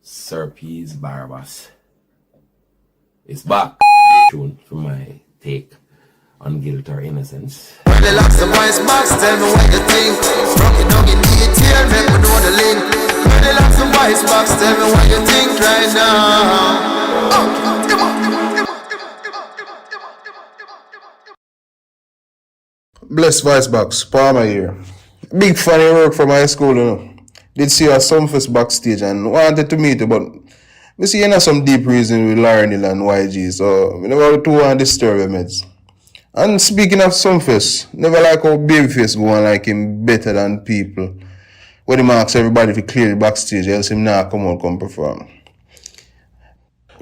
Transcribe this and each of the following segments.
Vybz Barbas is back. Tune for my take on guilt or innocence. When they lock the voice box, tell me what you think. From you don't get detail, make me know the link. When they lock the voice box, tell me what you think right now. Bless Vice Box, Palmer here. Big fan of work from high school, you know. Did see her Sumfest backstage and wanted to meet her, but we see some deep reason with Larnell and YG, so we never too want to disturb your meds. And speaking of Sumfest, never like how Babyface go on like him better than people. When he asks everybody to clear the backstage, else him now come perform.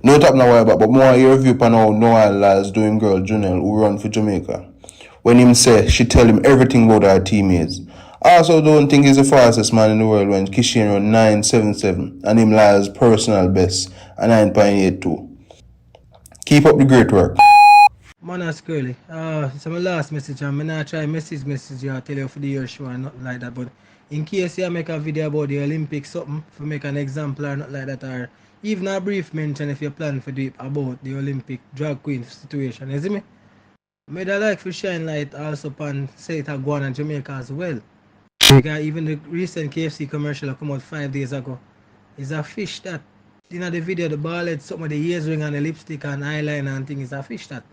No top now why but more your review on how Noah Laz doing girl Junelle who run for Jamaica. When him say she tell him everything about her teammates. I also don't think he's the fastest man in the world when Kishin run 9.77 and him lies personal best at 9.82. Keep up the great work. Man, that's curly. It's my last message. I'm not try message you. I'll tell you for the year show and nothing like that. But in case you make a video about the Olympics, something for make an example or nothing like that, or even a brief mention if you plan for do it about the Olympic drag queen situation, you see me? I'd like to shine light also upon say it go on in Jamaica as well. Because even the recent KFC commercial that come out 5 days ago is a fish that in the video the ball had some of the ears ring and the lipstick and eyeliner and thing is a fish that.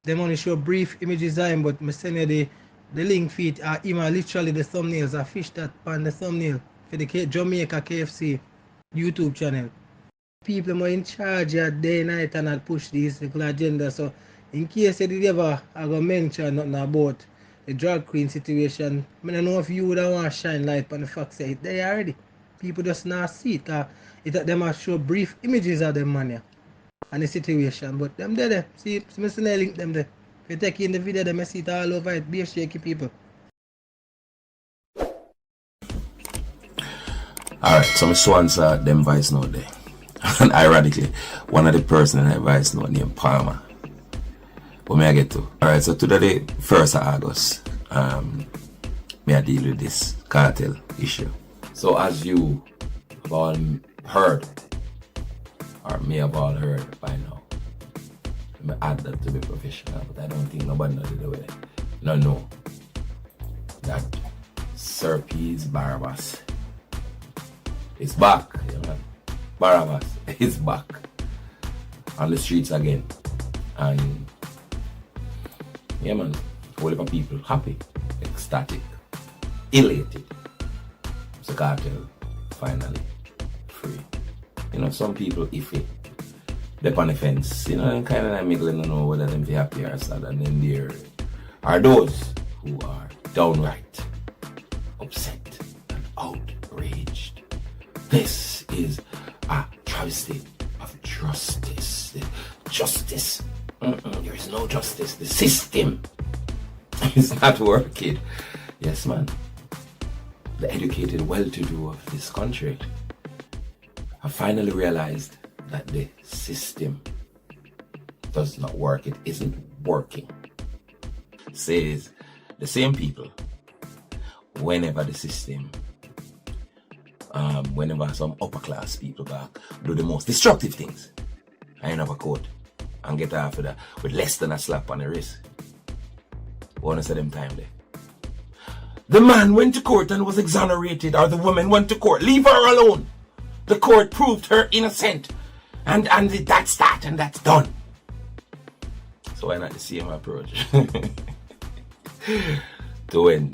Them only show brief images of him, but I send you the link feed literally the thumbnails a fish that on the thumbnail for the Jamaica KFC YouTube channel. People are in charge day and night and not push this agenda. So in case you did ever I go mention nothing about the drag queen situation, I don't know if you would want to shine light on the fact that it's there already. People just not see it because them are show brief images of them man and the situation, but them there. See me link them there. If you take in the video, them see it all over it. Be a shaky people. Alright, so my sponsor them voice note there. And ironically, one of the person in that voice note named Palmer. What may I get to? Alright, so today, 1st of August, may I deal with this Kartel issue. So as you have all heard, or may have all heard by now, I may add that to be professional, but I don't think nobody knows the way. No. That Vybz Barbas is back. You know? Barbas is back on the streets again. And yeah man, whole heap of people happy, ecstatic, elated. So Kartel finally free. You know, some people iffy. They're on the fence, you know, and kind of like middling don't know whether them be happy or sad, and then there are those who are downright upset and outraged. This is a travesty of justice. Justice. There is no justice. The system is not working. Yes, man. The educated, well-to-do of this country have finally realized that the system does not work. It isn't working. Says the same people, whenever the system, whenever some upper class people do the most destructive things, I have a quote and get after that with less than a slap on the wrist. Wanna say them time there. The man went to court and was exonerated, or the woman went to court. Leave her alone. The court proved her innocent. And that's that, and that's done. So why not the same approach? To when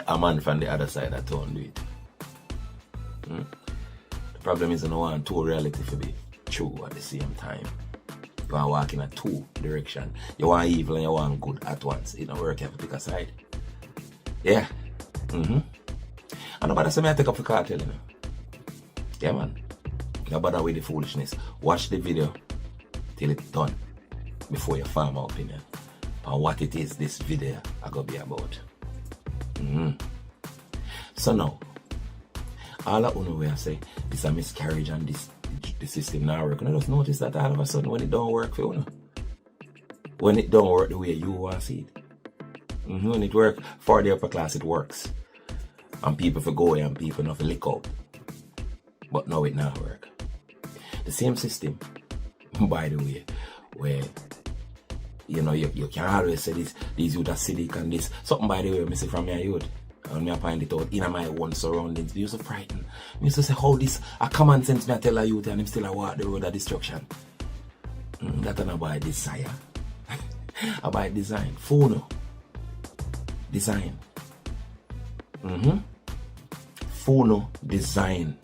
a man from the other side of town do it. The problem is no one two reality to be true at the same time. You want to walk in a two direction. You want evil and you want good at once. It don't work, you have to pick a side. Yeah. And nobody say me I take up the Kartel, you know. Yeah man. No bother with the foolishness. Watch the video till it's done before you form my opinion on what it is this video I gonna be about. So now, all I know where I say this a miscarriage and the system now work. And I just notice that all of a sudden when it don't work for you, when it don't work the way you want to see it. When it work for the upper class, it works. And people for go and people not for lick out. But now it not work. The same system, by the way, where you know you can always say these youth are civic and this. Something by the way, I see from your youth. And me find it out in my own surroundings. Me used to frighten. Me used to say how this a common sense me I tell a youth and him still a walk the road of destruction. That not about desire. About design. Phono. Design. Phono design.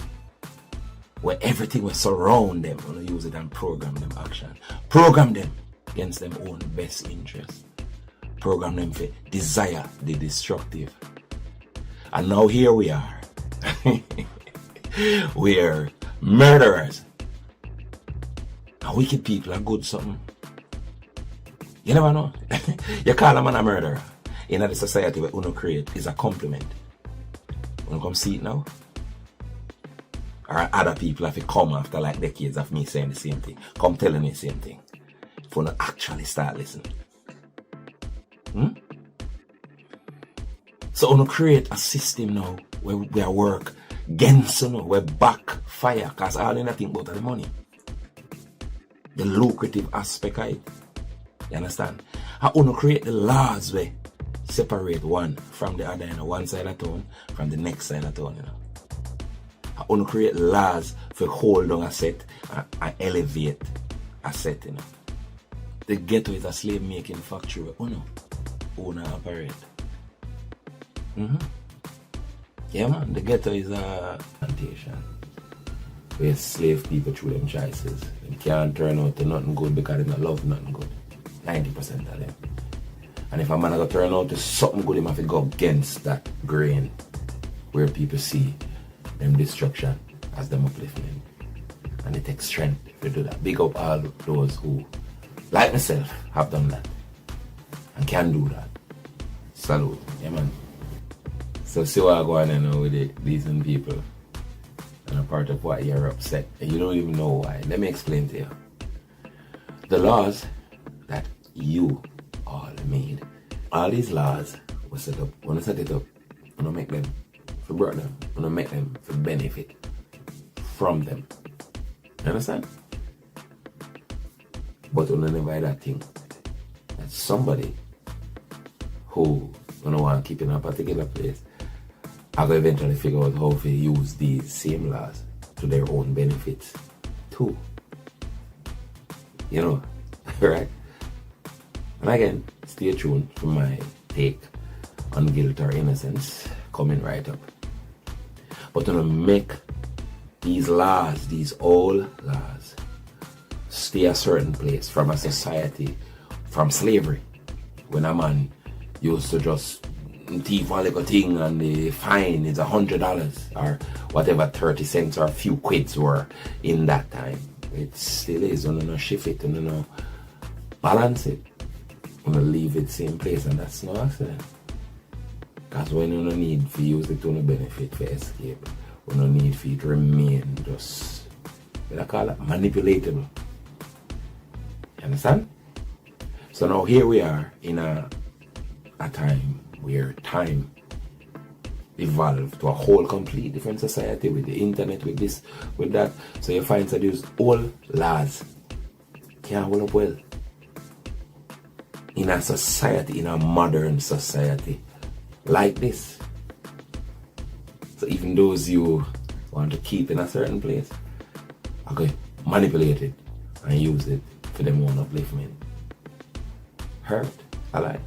Where everything will surround them. When use it and program them action. Program them against them own best interest. Program them for desire the destructive. And now here we are. We're murderers. And wicked people are good something. You never know. You call a man a murderer in the society where uno create is a compliment. Uno come see it now. Or other people have to come after like decades of me saying the same thing. Come telling me the same thing. If uno actually start listening. So uno create a system now where we are work against we backfire because all in think about the money. The lucrative aspect of it. You understand? How uno create the laws where separate one from the other, one side of town from the next side of town, How uno create laws for hold on a set and elevate a set, The ghetto is a slave making factory where uno operate. Yeah man, the ghetto is a plantation where slave people through them choices. They can't turn out to nothing good because they don't love nothing good. 90% of them. And if a man go turn out to something good, he have to go against that grain where people see them destruction as them upliftment. And it takes strength to do that. Big up all those who, like myself, have done that and can do that. Salute. Yeah man. So see what I go on now with it, decent people. And a part of what you're upset. And you don't even know why. Let me explain to you. The laws that you all made. All these laws were set up. When I set it up, when I make them for brother, when I make them for benefit from them. You understand? But when I never that thing, that somebody who don't want to keep in a particular place, I will eventually figure out how to use these same laws to their own benefits too. Right? And again, stay tuned for my take on guilt or innocence coming right up. But to make these laws, these old laws, stay a certain place from a society, from slavery, when a man used to just thief one little thing and the fine is $100 or whatever 30 cents or a few quids were in that time. It still is. You don't shift it, you don't balance it. You don't leave it same place, and that's no accident. Because when you don't need to use it to no benefit for escape, you don't need for it to remain just, what I call it, manipulatable. You understand? So now here we are in a time where time evolved to a whole complete different society with the internet, with this, with that. So you find that these old laws can't hold up well. In a society, in a modern society like this. So even those you want to keep in a certain place, okay, manipulate it and use it for them own upliftment. Hurt, I like.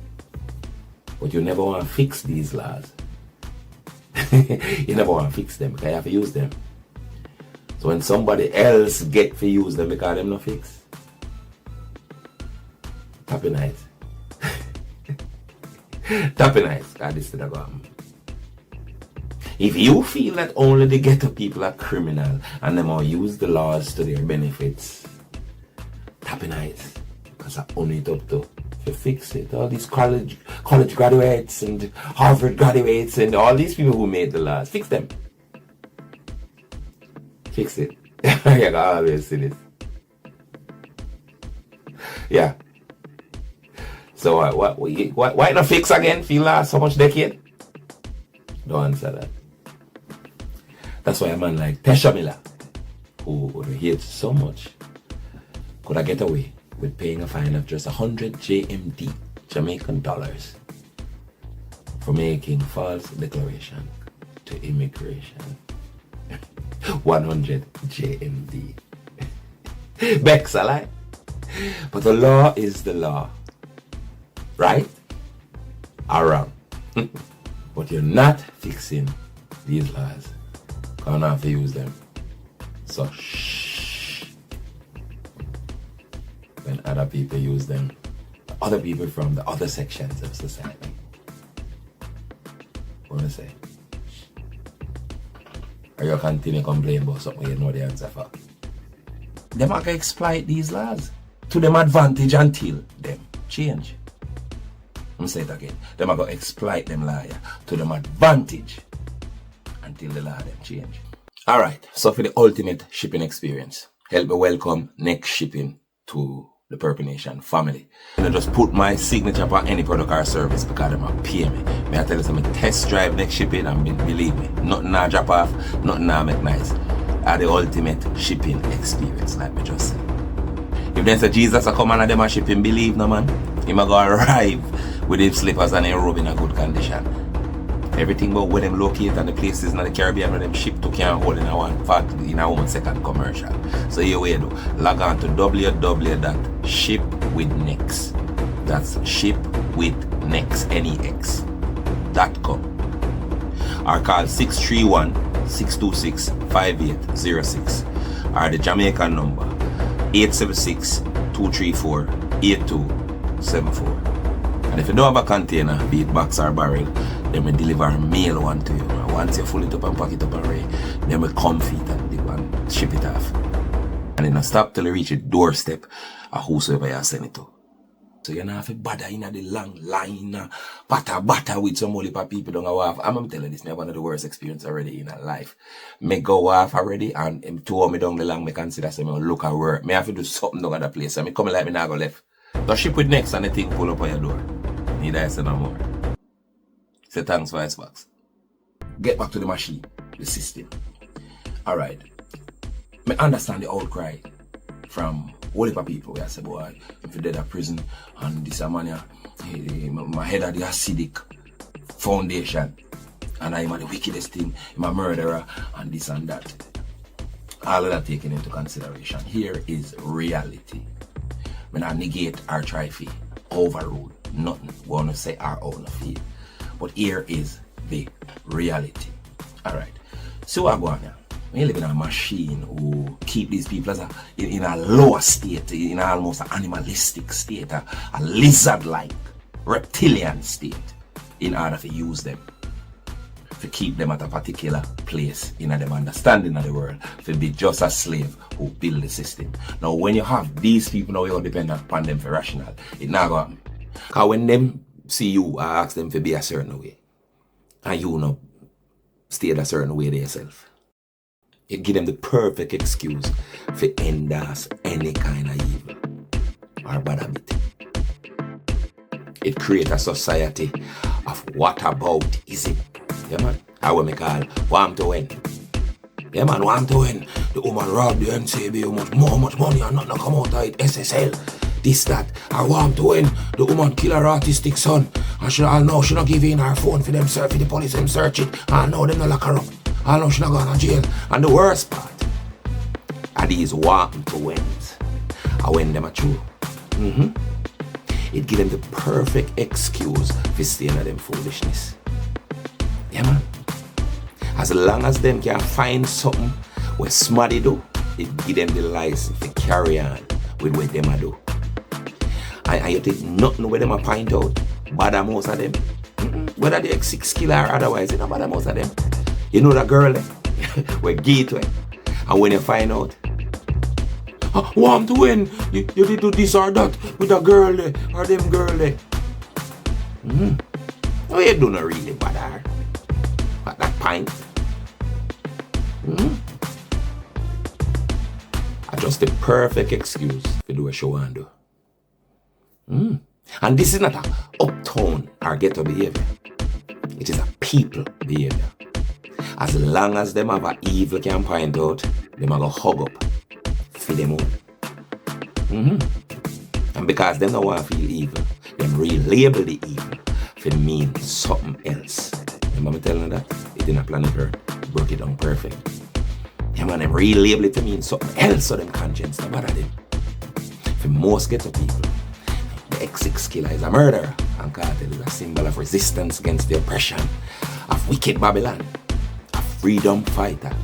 But you never want to fix these laws. You never want to fix them because you have to use them. So when somebody else get to use them because them not fix, happy night. Happy night, because this is the go happen. If you feel that only the ghetto people are criminal and them all use the laws to their benefits, happy night, because I own it up to fix it. All these college graduates and Harvard graduates and all these people who made the laws, fix them. Fix it. You can always see this. Yeah. So why not fix again? Feel last so much decade? Don't answer that. That's why a man like Tesha Miller, who hate so much could I get away with paying a fine of just 100 JMD, Jamaican dollars, for making false declaration to immigration. 100 JMD. Bex, I lie. But the law is the law. Right? Or wrong? But you're not fixing these laws. Can't have to use them. So shh. When other people use them, other people from the other sections of society. What do I say? Or you continue complaining about something you know the answer for. Them are going to exploit these laws to them advantage until them change. I'm say it again. Them are going to exploit them laws to them advantage until the law them change. Alright, so for the ultimate shipping experience, help me welcome Next Shipping to the Purple Nation family. I just put my signature on any product or service because they might pay me. May I tell you something, test drive Next Shipping and believe me, nothing I drop off, nothing I make nice. Are the ultimate shipping experience, like me just said. If they say Jesus are coming and them are shipping, believe no man, he might go arrive with his slippers and his robe in a good condition. Everything about where them locate and the places in the Caribbean where them ship to can't hold in a 1 second commercial. So here we do. Log on to www.shipwithnex. That's shipwithnex, Nex.com. Or call 631-626-5806. Or the Jamaican number 876-234-8274. And if you don't have a container, be it box or barrel, then we deliver a mail one to you. Once you fill it up and pack it up and ready, then we comfy it and ship it off. And then stop till you reach your doorstep or whosoever you send it to. So you don't have to bother in the long line, batter with some only people don't go off. I'm going to tell you this, one of the worst experiences already in our life. Me go off already and him told me down the long, me consider say me look at work. Me have to do something down at the place. So me come like me now go left. So ship with Next and the thing pull up on your door. Need I say no more. Say thanks for Xbox. Get back to the machine, the system. Alright. I understand the outcry from all the people where I say, boy, if you're dead at prison and this man, my head of the acidic foundation and I'm the wickedest thing, I'm a murderer and this and that. All of that taken into consideration. Here is reality. When I negate our try-fee, overrule, nothing. We want to say our own fee. But here is the reality. Alright. So what go on now? We live in a machine who keep these people as in a lower state, in almost an animalistic state, a lizard-like, reptilian state, in order to use them, to keep them at a particular place in them understanding of the world, to be just a slave who build the system. Now, when you have these people, now you're dependent upon them for rational, it not go happen. Because when them see you, I ask them to be a certain way, and you know, stay a certain way themselves. It give them the perfect excuse for endorse any kind of evil or bad habit. It creates a society of whataboutism. Yeah man, I will make call warm to win. Yeah man, warm to win. The woman robbed the NCB, how much money and nothing come out of it, SSL. This, that, I want to win. The woman kill her autistic son. And she all know she not give in her phone for them search, for the police them search it. I know them not lock her up. I know she not going to jail. And the worst part are these want to wins. I win them are true. It give them the perfect excuse for staying at them foolishness. Yeah man. As long as them can find something where smarty do, it give them the license to carry on with what them a do. And you think nothing where them a point out, bother most of them. Whether they X6 killer or otherwise, you know bother most of them. You know that girl we're gateway. And when you find out, want to win, you did do this or that with a girl or them girl No, you do not really bother at that point. Just the perfect excuse to do a show and do. And this is not a uptown or ghetto behavior. It is a people behavior. As long as them have an evil can point out, them a go hug up for them own. And because them don't want to feel evil, them relabel the evil for mean something else. Remember me telling you that? It in a planet Earth, broke it down perfect. Them and them relabel it to mean something else, so them conscience no bother them. For most ghetto people, the X6 killer is a murderer, and Kartel is a symbol of resistance against the oppression of wicked Babylon, a freedom fighter.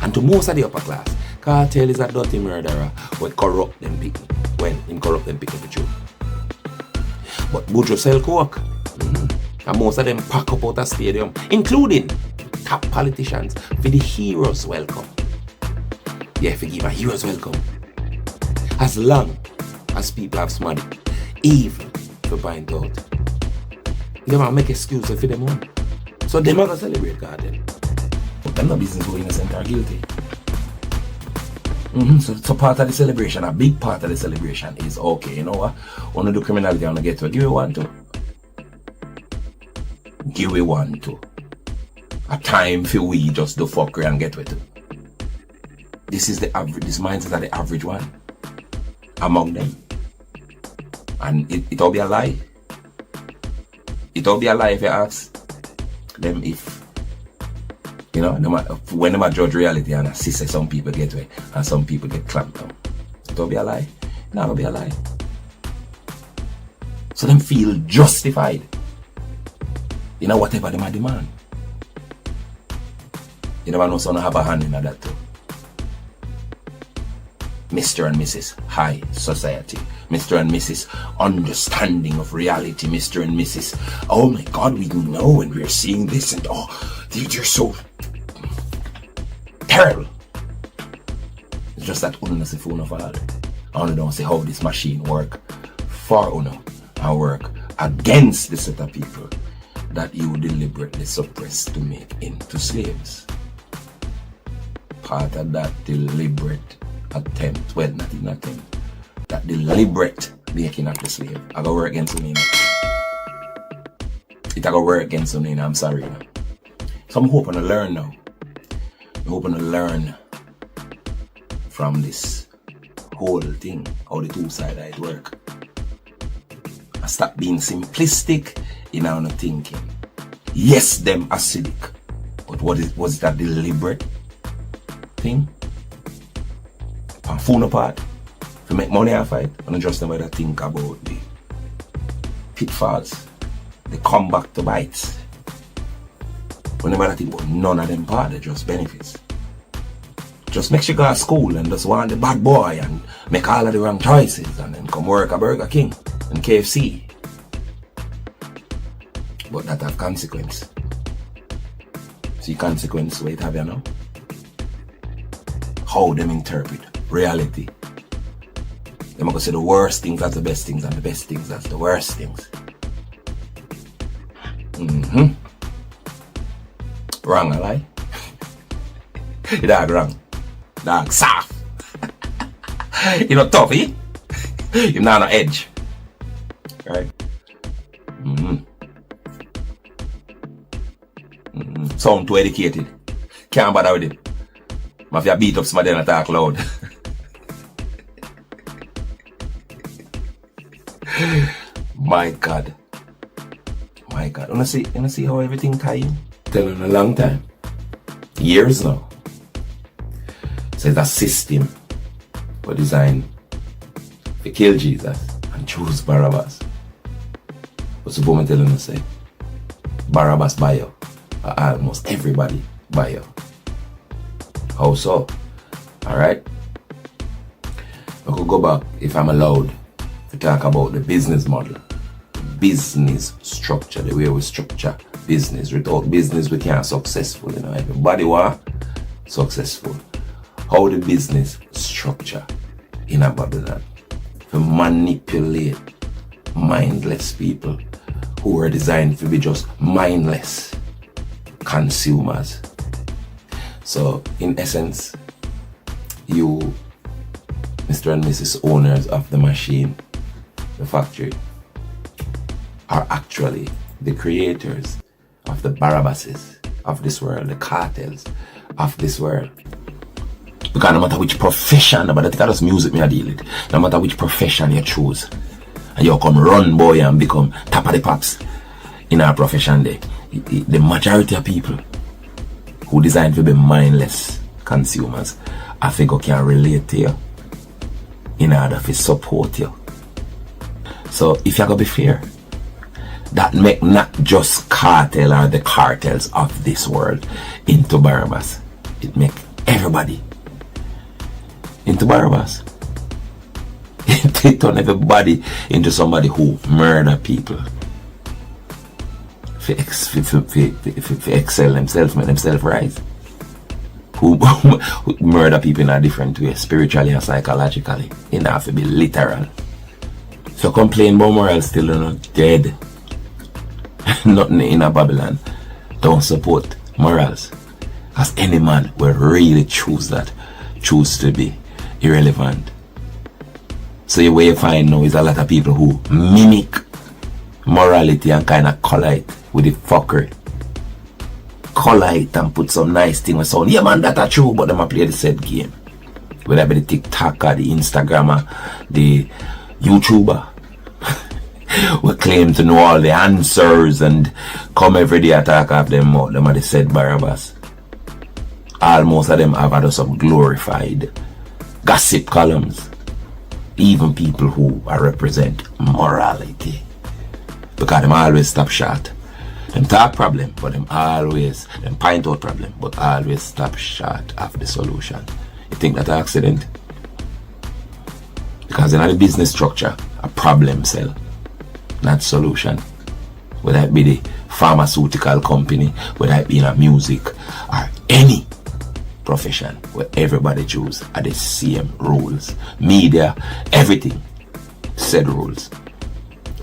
And to most of the upper class, Kartel is a dirty murderer who corrupt them people when him corrupt them people the truth. But Boudreaux sell coke. And most of them pack up out a stadium, including top politicians, for the heroes welcome. Yeah, for give a heroes welcome. As long as people have money, even to find out. They want to make excuses for them own. So they might celebrate Kartel. But them no business who innocent or guilty. So part of the celebration, a big part of the celebration is okay, you know what? Want to do criminality, want to get to it. Give me one to. Give me one to. A time for we just do fuckery and get with it. This is the average, this mindset are the average one among them. And it'll be a lie. It'll be a lie if you ask them if, you know, when they judge reality and see say some people get away and some people get clamped down. It'll be a lie. No, it'll be a lie. So them feel justified. You know, whatever them demand. You never know someone have a hand in that too. Mr. and Mrs. High Society. Mr. and Mrs. Understanding of reality. Mr. and Mrs. Oh my God, we know and we're seeing this and oh, they're so terrible. It's just that Uno is a phone of all. I don't say how this machine work for Uno and work against the set of people that you deliberately suppress to make into slaves. Part of that deliberate attempt, well, not even attempt, that deliberate making of the slave. I go work against me. It I go work against me. I'm sorry. So I'm hoping to learn now. I'm hoping to learn from this whole thing, how the two-sided work. I stop being simplistic in our thinking. Yes, them acidic, but was it a deliberate thing? And phone apart to make money off it, and just never think about the pitfalls, the comeback to bites. Whenever I think about none of them part, they just benefits. Just make sure you go to school and just want the bad boy and make all of the wrong choices and then come work at Burger King and KFC. But that have consequence. See consequence what it have you now? How them interpret reality. They might go say the worst things as the best things and the best things as the worst things. Wrong, I lie. You dog wrong. Dog soft. You know tough, eh? You not on edge. Right? Sound too educated. Can't bother with it. If you beat up somebody and talk loud. My God. My God. You see how everything tie in? Telling a long time. Years now. Says a system was designed to kill Jesus and choose Barabbas. What's the woman telling us say? Barabbas buy you. Almost everybody buy you. How so? Alright? I could go back, if I'm allowed, to talk about the business model. The business structure, the way we structure business. Without business we can't successful, you know. Everybody want successful. How the business structure in a Babylon to manipulate mindless people who are designed to be just mindless consumers. So in essence, you, Mr. and Mrs. owners of the machine, the factory, are actually the creators of the Barabbases of this world, the cartels of this world. Because no matter which profession, but I think that's music me I deal with. No matter which profession you choose, and you come run boy and become top of the pops in our profession there, the majority of people who designed to be mindless consumers, I think can relate to you in order to support you. So if you're gonna be fair, that make not just Kartel or the cartels of this world into Barabbas. It make everybody into Barabbas. It turn everybody into somebody who murder people. For excel themselves, make themselves rise. Who murder people in a different way, spiritually and psychologically. It have to be literal. So complain about morals still not dead. Nothing in a Babylon don't support morals. As any man will really choose to be irrelevant. So the way you find now is a lot of people who mimic morality and kind of color it with the fuckery. Color it and put some nice thing with sound. Yeah man, that's true, but them a play the said game. Whether it be the TikToker, the Instagrammer, the YouTuber. We claim to know all the answers and come every day attack of them out. Them are the said Barabbas. Almost of them have had some glorified gossip columns. Even people who represent morality. Because them always stop short. Them talk problem, but them point out problem, but always stop short of the solution. You think that's an accident? Because in the business structure, a problem sell, not solution. Whether it be the pharmaceutical company, whether it be in a music or any profession where everybody choose are the same rules. Media, everything, said rules.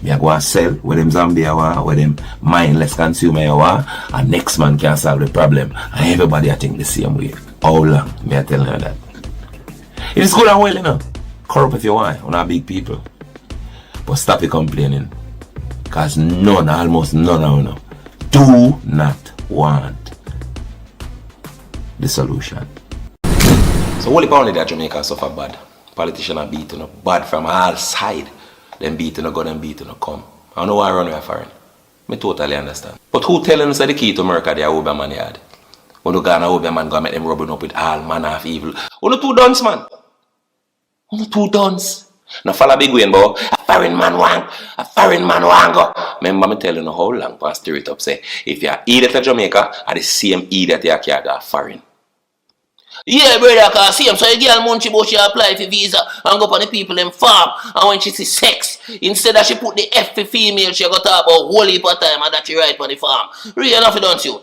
Me go and sell where them zombie are, where them mindless consumer are, and next man can solve the problem. And everybody I think the same way. How long? Me I tell you that. It is good and well, you know. Corrupt if you want, on our big people. But stop the complaining. Because almost none of you do not want the solution. So only only that Jamaica suffer bad. Politicians are beaten up bad from all sides. Them beating no go, them beating no come. I don't know why I run away foreign. Me totally understand. But who telling us that the key to America they are over man yard? When you go and over man go make them rubbing up with all manner of evil. Only two dons, man. Only two dons. Now follow big win, boy. A foreign man go. Remember me telling you how long past stir it up say if you are idiot to Jamaica are the same idiot you can do foreign. Yeah, brother, cause see him, so a girl munchie but she apply for visa and go on the people in farm. And when she see sex, instead that she put the F for female, she got talk about whole heap of time and that she right on the farm. Really enough, don't you?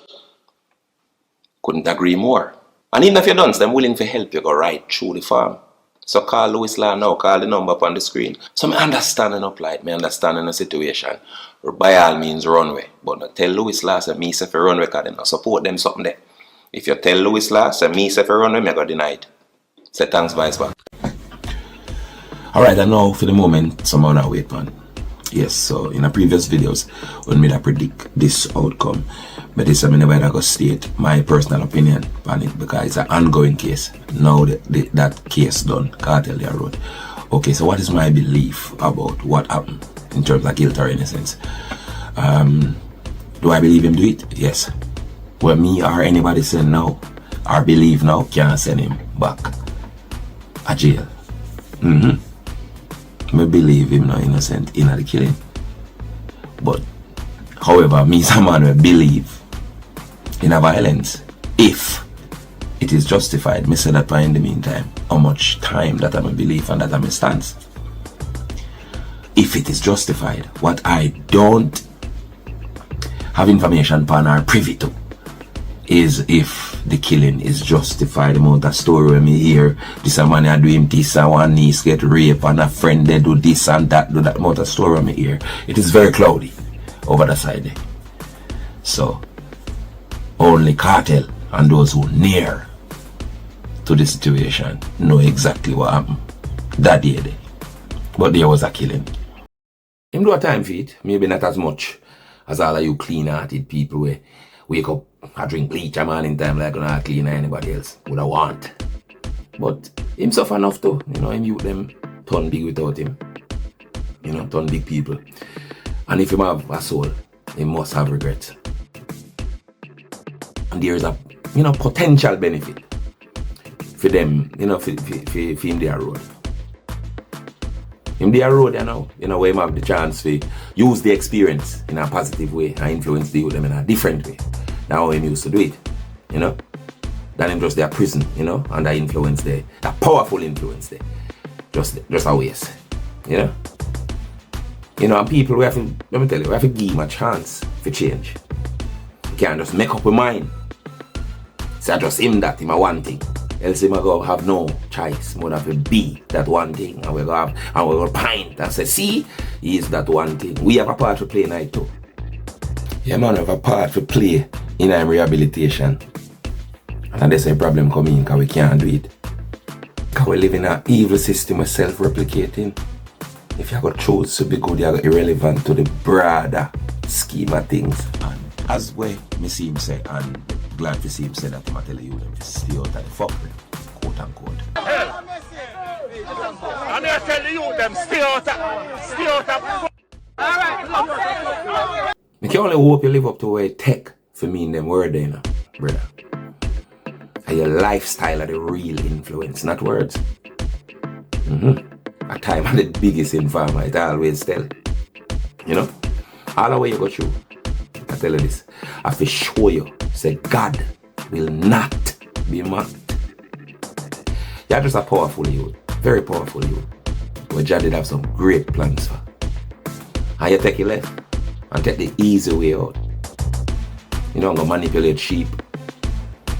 Couldn't agree more. And even if you don't, them willing to help you go right through the farm. So call Louis Law now, call the number up on the screen. So me understanding up like me understanding the situation. By all means runway. But not tell Louis Law say me say for runway cause they not support them something there. If you tell Louis Law, say me say for runway, me I got denied. Say thanks, Vybz back. Alright, and now for the moment, some other wait man. Yes, so in the previous videos, when me predict this outcome, but this I mean I go state my personal opinion on it because it's an ongoing case. Now that case done, Kartel their road. Okay, so what is my belief about what happened in terms of guilt or innocence? Do I believe him do it? Yes. Well, me or anybody say no or believe now can't send him back a jail. Me believe him not innocent in the killing. But however, me some man will believe in a violence if it is justified. Me say that in the meantime, how much time that I'm a belief and that I'm a stance. If it is justified, what I don't have information upon or privy to is if the killing is justified. The amount of story when me hear this a man do him this and one niece get raped and a friend they do this and that, do that amount of story when me hear. It is very cloudy over the side there. So only Kartel and those who near to the situation know exactly what happened that day there. But there was a killing. Him do a time for it, maybe not as much as all of you clean-hearted people where wake up, I drink bleach a man in time like I'm not clean anybody else would I want. But him suffer enough too. You know, him youth them turn big without him. You know, turn big people. And if him have a soul, he must have regrets. And there is a, you know, potential benefit for them, you know, for him their road. Him their road, you know, where him have the chance to use the experience in a positive way and influence the youth them in a different way than how him used to do it, you know. Than him just their prison, you know, and that influence there, that powerful influence there. Just a waste, you know. You know, and people, we have to, let me tell you, we have to give him a chance for change. You can't just make up a mind. Say just him that, him a one thing. Else him a go have no choice more than to be that one thing. And we're going to pint and say, see, he is that one thing. We have a part to play in it too. Yeah, man, we have a part to play in our rehabilitation. And there's a problem coming because we can't do it. Because we live in an evil system of self-replicating. If you have to choose to be good, you are irrelevant to the broader scheme of things. And as way me see him say, and glad to see him say that, I'm telling you them to stay out of the fuckery, quote unquote. And I tell you them stay out of Alright. I can only hope you live up to where it take for me in them word there, you know, brother. And your lifestyle are the real influence, not words. A time of the biggest informer, it always tell. You know? All the way you go through, I tell you this. I have to show you, say God will not be mocked. You're just a powerful youth, very powerful youth. But God did have some great plans for. And you take it left and take the easy way out. You don't go manipulate sheep.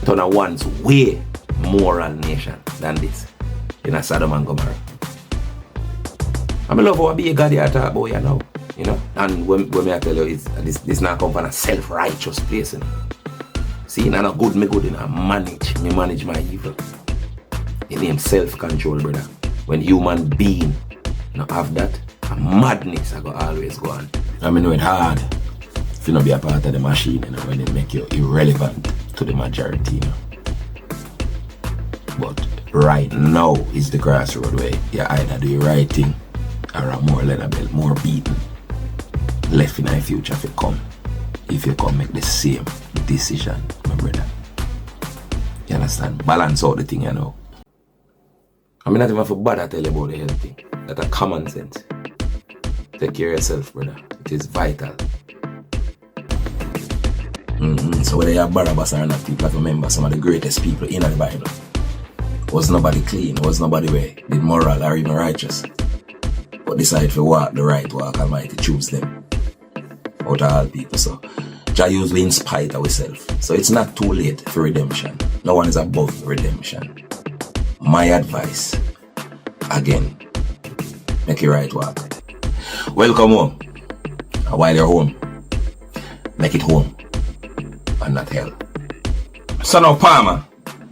Turn a once way moral nation than this in a Sodom and Gomorrah. I love how I be a God you talk about you now, you know. And when I tell you this not come from a self-righteous place, you know. See, not good, me good, you know. Manage my evil. It name self-control, brother. When human being not have that, a madness I go always go on. I know it's hard if you not be a part of the machine, you know, when it make you irrelevant to the majority, you know. But right now is the crossroad where you either do the right thing or a more leather belt, more beaten. Left in the future if you come make the same decision, my brother. You understand? Balance out the thing, you know. I mean, not even for bad I tell you about the health thing. That's a common sense. Take care of yourself, brother. It is vital. So whether you're Barabbas or not, people have to remember some of the greatest people in the Bible. Was nobody clean, was nobody way, did moral or even righteous. But decide to walk the right walk, Almighty choose them. Out of all people, so Jah usually in spite of ourselves. So it's not too late for redemption. No one is above redemption. My advice, again, make it right walk. Welcome home. And while you're home, make it home and not hell. So now Palmer,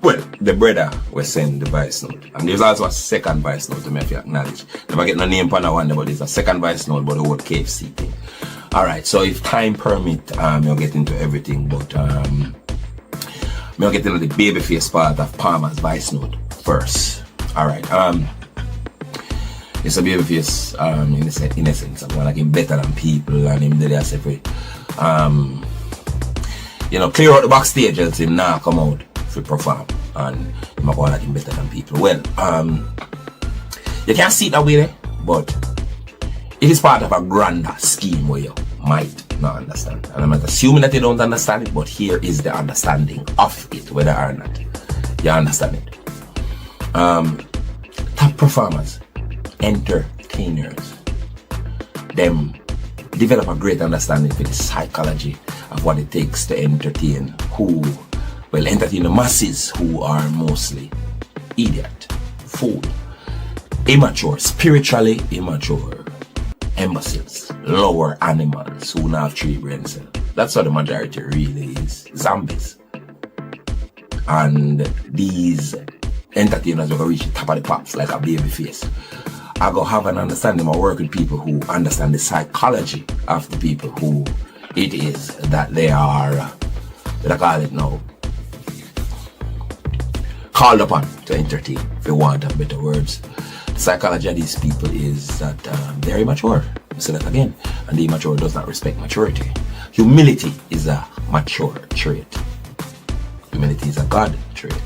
well, the brother will send the voice note. And there's also a second voice note to me if you acknowledge. Never get no name on that one, but there's a second voice note about the whole KFC thing. Alright, so if time permit, you'll get into everything, but you'll get into the babyface part of Palmer's voice note first. Alright, it's a babyface in essence. I'm like him better than people and him there separate. You know, clear out the backstage else him now come out to perform and him go like him better than people. Well, you can't see it that way there, but it is part of a grander scheme where you might not understand. And I'm not assuming that you don't understand it, but here is the understanding of it, whether or not you understand it. Top performers, entertainers, them develop a great understanding for the psychology of what it takes to entertain entertain the masses who are mostly idiot, fool, immature, spiritually immature, imbeciles, lower animals who now have 3 brain cells. That's what the majority really is. Zombies. And these entertainers are going to reach the top of the pops like a baby face. I go have an understanding. I work with people who understand the psychology of the people who it is that they are, what I call it now, called upon to entertain, if you want have better words. The psychology of these people is that they're immature. I say that again. And the immature does not respect maturity. Humility is a mature trait. Humility is a God trait.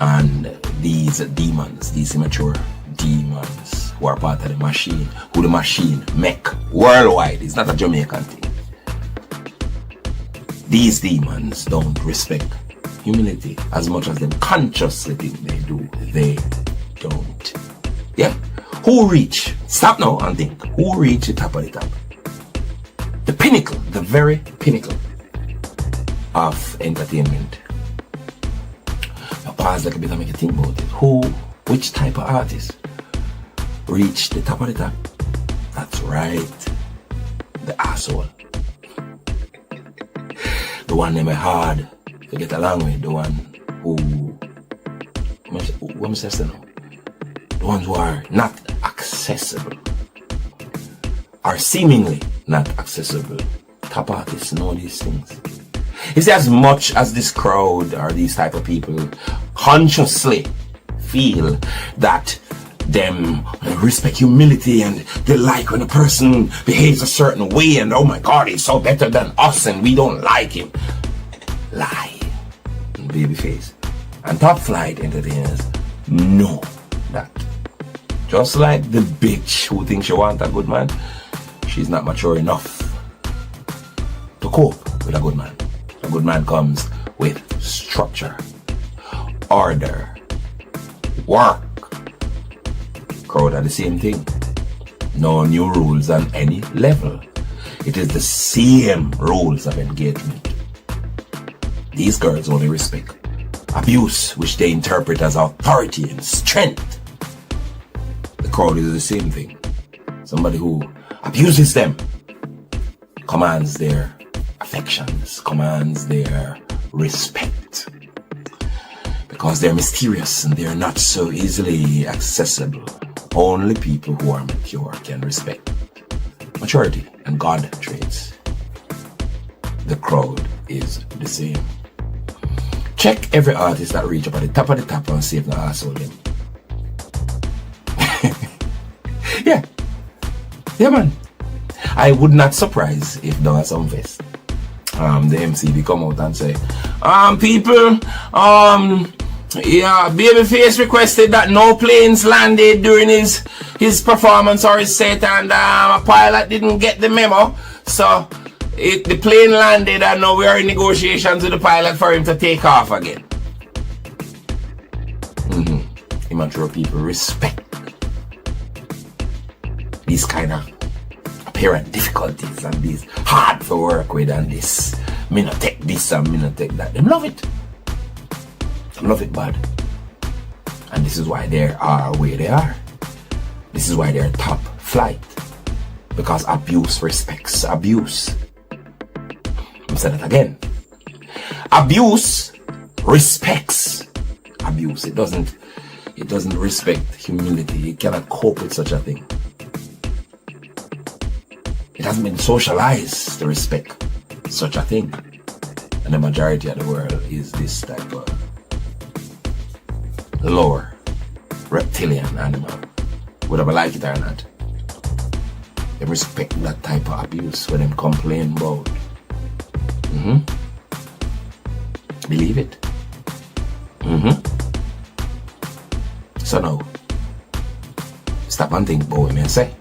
And these demons, these immature demons who are part of the machine, who the machine make worldwide, it's not a Jamaican thing. These demons don't respect humility as much as them consciously think they do. They don't. Yeah? Who reach? Stop now and think. Who reach the top of the top? The pinnacle, the very pinnacle of entertainment. Now pause like a bit and make you think about it. Which type of artist reach the top of the top? That's right. The asshole. The one named hard to get along with. The one who, what am I saying now? The ones who are not accessible, are seemingly not accessible. Top artists know these things. You see, as much as this crowd or these type of people consciously feel that them respect humility and they like when a person behaves a certain way and oh my God, he's so better than us and we don't like him. Lie. Babyface. And top flight entertainers know that. Just like the bitch who thinks she wants a good man, she's not mature enough to cope with a good man. A good man comes with structure, order, work. Crowd are the same thing. No new rules on any level. It is the same rules of engagement. These girls only respect abuse, which they interpret as authority and strength. The crowd is the same thing. Somebody who abuses them commands their affections, commands their respect. Because they're mysterious and they're not so easily accessible. Only people who are mature can respect maturity and God traits. The crowd is the same. Check every artist that reach up at the top of the top and see if the asshole them. Yeah man. I would not surprise if down at some fest the MC will come out and say, people, yeah, Babyface requested that no planes landed during his performance or his set, and a pilot didn't get the memo, so the plane landed and now we are in negotiations with the pilot for him to take off again. Immature people respect these kind of apparent difficulties and these hard to work with and this me not take this and me not take that. Them love it. Them love it bad. And this is why they are where they are. This is why they're top flight. Because abuse respects abuse. I'll say that again. Abuse respects abuse. It doesn't respect humility. It cannot cope with such a thing. It hasn't been socialized to respect such a thing. And the majority of the world is this type of lower reptilian animal. Whether I like it or not. They respect that type of abuse when them complain about. Believe it. So now, stop and think about what I say.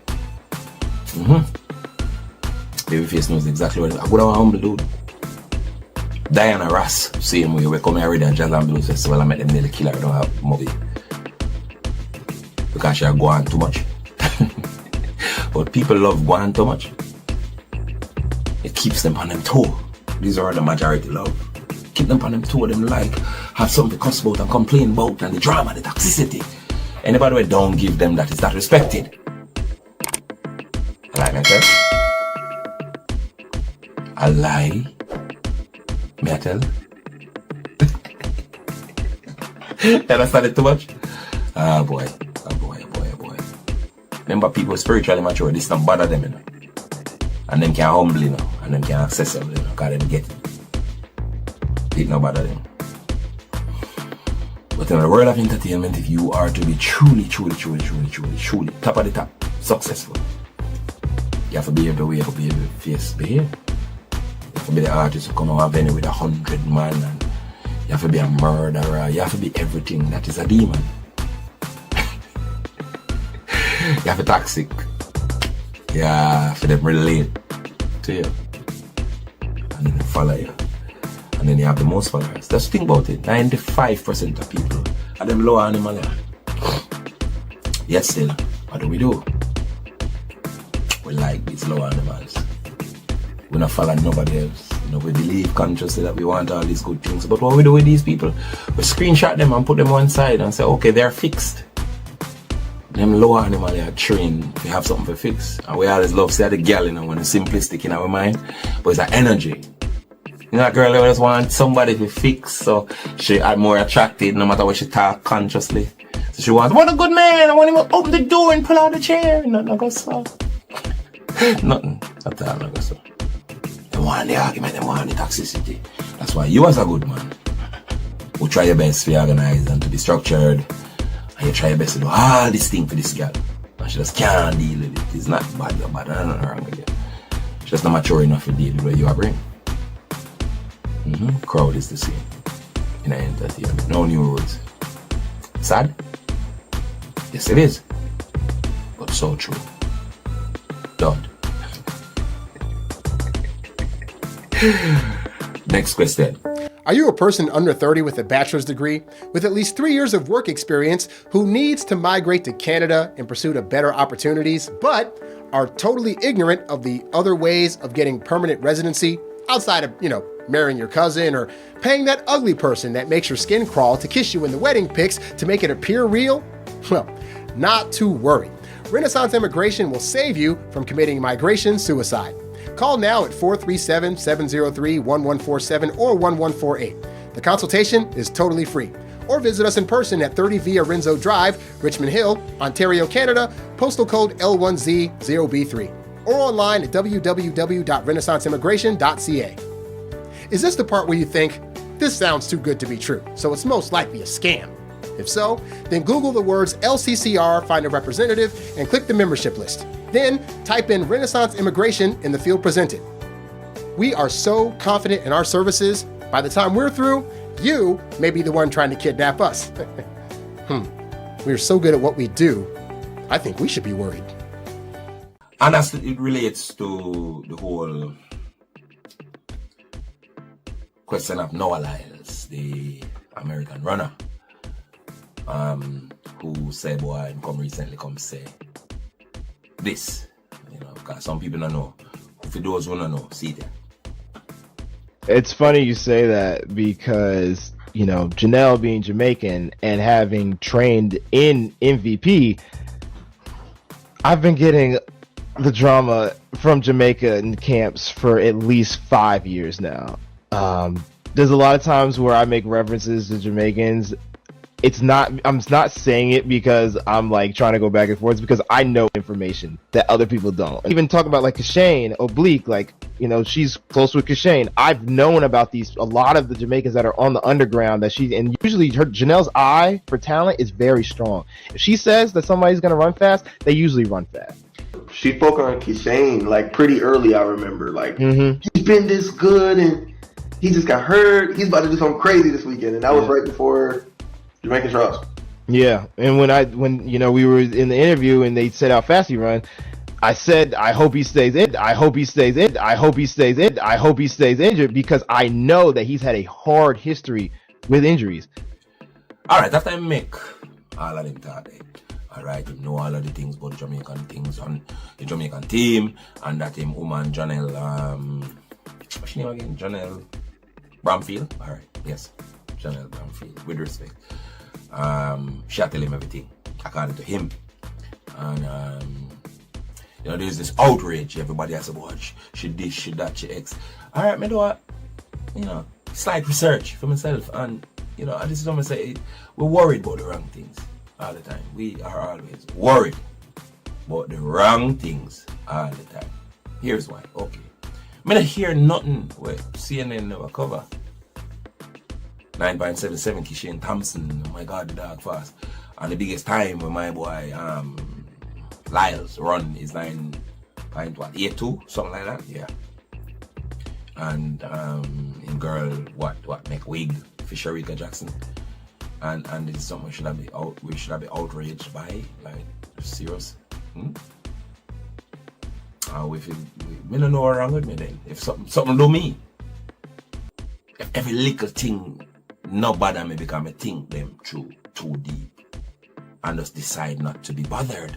Babyface knows exactly what it is. I would have a humble dude. Diana Ross, same way. We come here already at Jazz and Blues Festival. I met them nearly kill her. I don't have movie. Because she go on too much. But people love going too much. It keeps them on them toe. These are the majority love. Keep them on them toe. Them like have something to cuss about and complain about and the drama, the toxicity. Anybody who don't give them that is not respected. Like I said. A lie? May I tell? Did I start it too much? Oh boy. Remember, people spiritually mature, this don't bother them, you know. And them can humble, you know. And them can accessible, you know. Because them get it. It don't bother them. But in the world of entertainment, if you are to be truly top of the top, successful, you have to be able to wake up, be able to face, behave. You have to be the artist who come out of venue with 100 man, and you have to be a murderer, you have to be everything that is a demon. You have to be toxic. Yeah, for them relate to you. And then they follow you. And then you have the most followers. Just think about it. 95% of people are them low animal. Yet still, what do? We like these low animals. We not follow nobody else. You know, we believe consciously that we want all these good things. But what we do with these people, we screenshot them and put them one side and say, okay, they're fixed. Them low animal are trained to have something to fix. And we always love to say the girl, you know, when it's simplistic in our mind. But it's an energy. You know, a girl always wants somebody to fix, so she are more attracted no matter what she talk consciously. So she wants, what a good man, I want him to open the door and pull out the chair. Nothing go so. Nothing. That's all not go so. They want the argument, they want the toxicity. That's why you as a good man will try your best to be organized and to be structured. And you try your best to do all this thing for this girl. And she just can't deal with it. It's not bad, there's nothing wrong with you. She's just not mature enough to deal with what you are bringing. Crowd is the same in entertainment. No new rules. Sad? Yes, it is. But so true. Done. Next question. Are you a person under 30 with a bachelor's degree, with at least 3 years of work experience, who needs to migrate to Canada in pursuit of better opportunities, but are totally ignorant of the other ways of getting permanent residency outside of, marrying your cousin or paying that ugly person that makes your skin crawl to kiss you in the wedding pics to make it appear real? Well, not to worry. Renaissance Immigration will save you from committing migration suicide. Call now at 437-703-1147 or 1148. The consultation is totally free. Or visit us in person at 30 Via Renzo Drive, Richmond Hill, Ontario, Canada, postal code L1Z0B3. Or online at www.renaissanceimmigration.ca. Is this the part where you think, this sounds too good to be true, so it's most likely a scam? If so, then Google the words LCCR, find a representative, and click the membership list. Then type in Renaissance Immigration in the field presented. We are so confident in our services, by the time we're through, you may be the one trying to kidnap us. We're so good at what we do, I think we should be worried. And as it relates to the whole question of Noah Lyles, the American runner, who said, boy, and come say this, because some people don't know. For those who don't know, see them. It's funny you say that because, Janelle being Jamaican and having trained in MVP, I've been getting the drama from Jamaica in camps for at least 5 years now. There's a lot of times where I make references to Jamaicans. I'm not saying it because I'm like trying to go back and forth. It's because I know information that other people don't. Even talk about like Kashane, Oblique, she's close with Kashane. I've known about a lot of the Jamaicans that are on the underground and usually Janelle's eye for talent is very strong. If she says that somebody's going to run fast, they usually run fast. She spoke on Kishane pretty early, I remember. He's been this good and he just got hurt. He's about to do something crazy this weekend. And that was right before Jamaican Trust. Yeah, and when we were in the interview and they said how fast he run, I said I hope he stays in. I hope he stays in. I hope he stays in. I hope he stays injured because I know that he's had a hard history with injuries. All right, after I make all of them talk, all right, you know all of the things about Jamaican things on the Jamaican team and that him woman Janelle, what's her name again? Janelle Bramfield. All right, yes, Janelle Bramfield. With respect. She tell him everything according to him, and there's this outrage. Everybody has to watch. She this, she that, she X. All right, me do a slight research for myself, and this is what I say. We're worried about the wrong things all the time. We are always worried about the wrong things all the time. Here's why. Okay, I don't hear nothing what CNN never cover. 9.77 Kishane Thompson. Oh my God, the dog fast. And the biggest time when my boy Lyles run is 9.82, something like that. Yeah. And in girl, what make wig Fisherika Jackson. And this is something we should have been outraged by, like serious. We don't know what's wrong with me then. If something do me, if every little thing no bother me because I think them too deep and just decide not to be bothered.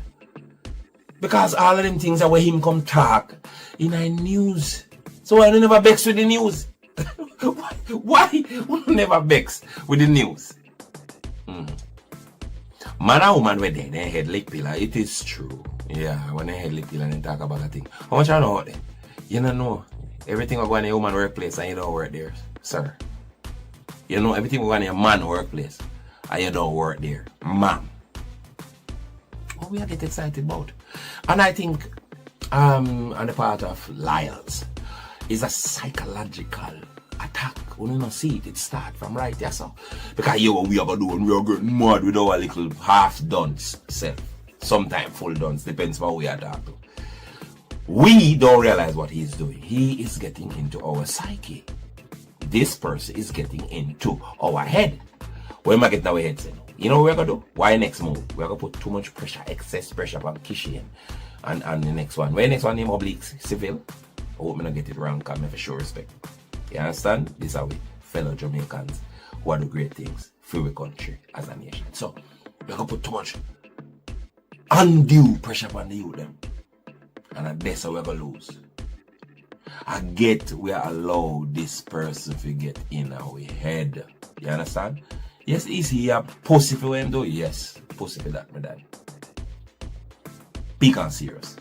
Because all of them things are where him come talk in the news. So why you never vex with the news? why you never vex with the news? Man and woman were there, they head lick pillar. It is true. Yeah, when they head lick pillar and they talk about a thing. How much I know out there? You don't know everything will go in a woman workplace and you don't work there, sir. You know everything will go in a man workplace and you don't work there, ma'am. What we are get excited about? And I think on the part of Lyles is a psychological attack. We don't see it start from right there, so. Because what we are going to do when we are getting mad with our little half duns self. Sometimes full duns, depends on what we are talking to. We don't realize what he's doing. He is getting into our psyche. This person is getting into our head. When we get our head, say, you know what we're going to do? Why next move? We're going to put too much pressure, excess pressure on Kishane. And the next one. Where next one name obliques? Civil? I hope I don't get it wrong because I have sure respect. You understand? These are we fellow Jamaicans who are do great things for our country as a nation. So, we're going to put too much undue pressure on the youth them. And that's how we're going to lose. I get we allow this person to get in our head. You understand? Yes, is he a pussy for him though? Yes, pussy for that, my dad. Big and serious.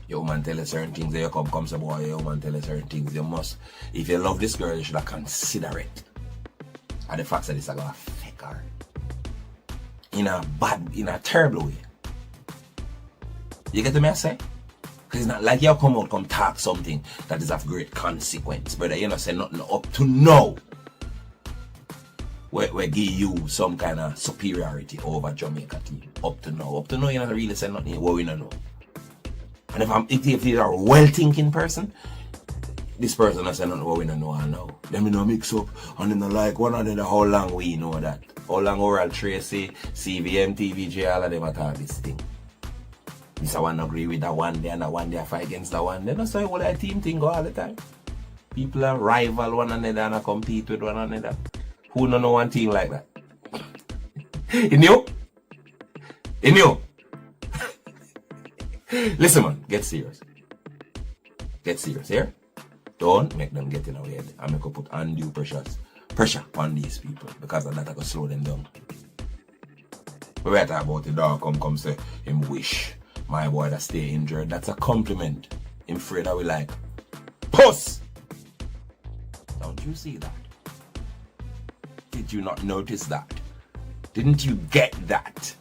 Your woman tell you certain things, you come say boy, your woman tell you certain things. You must, if you love this girl, you should have consider it. And the fact that this is gonna affect her. In a terrible way. You get me I say? Because it's not like you come talk something that is of great consequence. Brother, you know say nothing up to now. We give you some kind of superiority over Jamaica team. Up to now. Up to now, you don't really say nothing what we don't know. And if you're a well-thinking person, this person has said nothing what we don't know and now. Then we don't mix up and then like one another how long we know that. How long Oral Tracy, CVM, TVJ, all of them attack this thing. This one agree with that one day and that one day I fight against that one. Then that's why all that team thing go all the time. People are rival one another and compete with one another. Who don't know one team like that? You knew? You knew? Listen man, get serious. Get serious here. Don't make them get in our head and make us put undue pressure on these people because of that I can slow them down. We were talking about the dog come say him wish my boy that stay injured. That's a compliment. I'm afraid that we like puss. Don't you see that? Did you not notice that? Didn't you get that?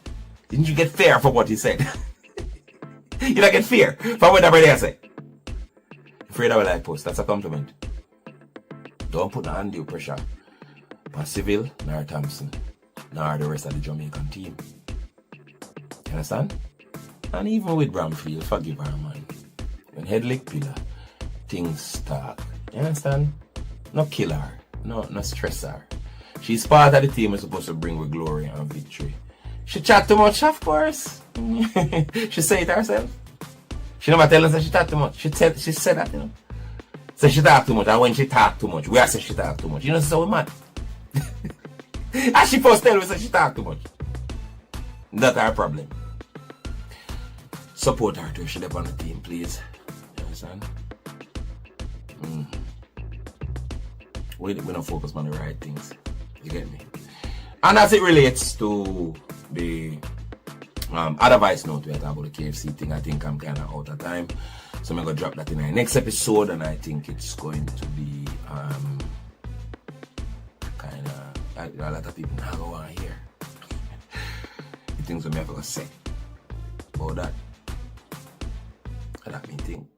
Didn't you get fear for what he said? You don't get fear for what everybody else say. Afraid I will like post. That's a compliment. Don't put no undue pressure on Civil, nor Thompson, nor the rest of the Jamaican team. You understand? And even with Bramfield, forgive her man. When head lick pillar, things start. You understand? No kill her, no stress her. She's part of the team is supposed to bring with glory and victory. She chat too much, of course. She say it herself. She never tell us that she talk too much. She said that, you know. So she talk too much, and when she talk too much, we are saying she talk too much. You know, so we mad. And she first tell us that she talk too much. That's our problem. Support her to she live on the team, please. You understand? We don't focus on the right things. You get me? And as it relates to the other voice note we talk about the KFC thing, I think I'm kind of out of time. So I'm going to drop that in the next episode, and I think it's going to be kind of a lot of people now go on here. The things we have to say about that. And that mean thing.